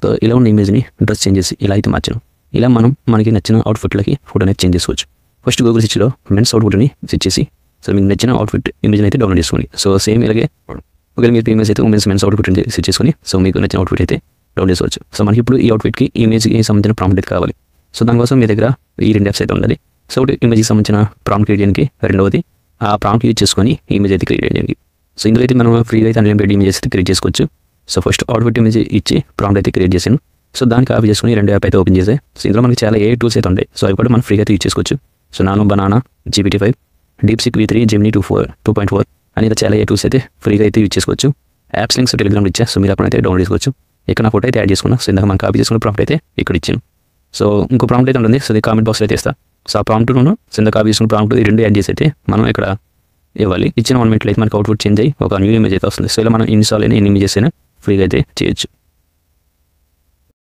So ఇలా ఉన్న ఇమేజ్ని డ్రెస్ చేంజ్ చేసి ఇలా అయితే మార్చాను. ఇలా మనకి నచ్చిన అవుట్ఫిట్లకి ఫోటో అనేది చేంజ్ చేసుకోవచ్చు. ఫస్ట్ గూగుల్ సెర్చ్లో మెన్స్ అవుట్ఫిట్ని సెర్చ్ చేసి సో మీకు నచ్చిన అవుట్ఫిట్ ఇమేజ్ని అయితే డౌన్లోడ్ చేసుకోండి. సో సేమ్ ఇలాగే ఒకవేళ మీరు ఇమేజ్ అయితే మెన్స్ అవుట్ఫిట్ సెర్చ్ చేసుకొని సో మీకు నచ్చిన అవుట్ఫిట్ అయితే డౌన్లోడ్ చేసుకోవచ్చు. సో మనకి ఇప్పుడు ఈ అవుట్ఫిట్కి ఈ ఇమేజ్కి సంబంధించిన ప్రాంప్ట్ అయితే కావాలి. సో దానికోసం మీ దగ్గర ఈ 2 యాప్స్ అయితే ఉండాలి. సో ఒకటి ఇమేజ్కి సంబంధించిన ప్రాంప్ట్ క్రియేట్ చేయడానికి, రెండవది ఆ ప్రాంప్ట్ యూజ్ చేసుకొని ఇమేజ్ అయితే క్రియేట్ చేయడానికి. సో ఇందులో అయితే మనం ఫ్రీగా అయితే అన్లిమిటెడ్ ఇమేజెస్ అయితే క్రియేట్ చేసుకోవచ్చు. సో ఫస్ట్ అవుట్ఫిట్ ఇమేజ్ ఇచ్చి ప్రాంప్ట్ అయితే క్రియేట్ చేశాను. సో దాన్ని కాపీ చేసుకుని 2 యాప్ అయితే ఓపెన్ చేసాయి. సో ఇందులో మనకి చాలా AI టూల్స్ అయితే ఉంటాయి. సో అవి కూడా మనం ఫ్రీగా అయితే యూజ్ చేసుకోవచ్చు. So nano banana, GPT-5, DeepSeek V3, Gemini 2.4 అనేది చాలా AI టూల్స్ అయితే ఫ్రీగా అయితే యూజ్ చేసుకోవచ్చు. యాప్స్ లింక్స్ టెలిగ్రామ్లో ఇచ్చా. సో మీరు అప్పుడు అయితే డౌన్లోడ్ చేసుకోవచ్చు. ఇక్కడ నా ఫోటో అయితే యాడ్ చేసుకున్నా. సో ఇందాక మనం కాపీ చేసుకున్న ప్రాంప్ట్ అయితే ఇక్కడ ఇచ్చాను. సో ఇంకో ప్రాంప్ట్ అయితే ఉంటుంది. సో ఇది కామెంట్ బాక్స్లో అయితే ఇస్తా. సో ఆ ప్రాంప్ట్ను సో ఇందాక కాపీ చేసుకున్న ప్రాంప్ట్ ఈ 2 యాడ్ చేసి అయితే మనం ఇక్కడ ఇవ్వాలి. ఇచ్చిన 1 మినిట్లో అయితే మనకి అవుట్పుట్ చేంజ్ అయ్యి ఒక న్యూ ఇమేజ్ అయితే వస్తుంది. సో ఇలా మనం ఇన్స్టాల్ అయిన ఎన్ని ఇమేజెస్ అయినా ఫ్రీగా అయితే చేయొచ్చు.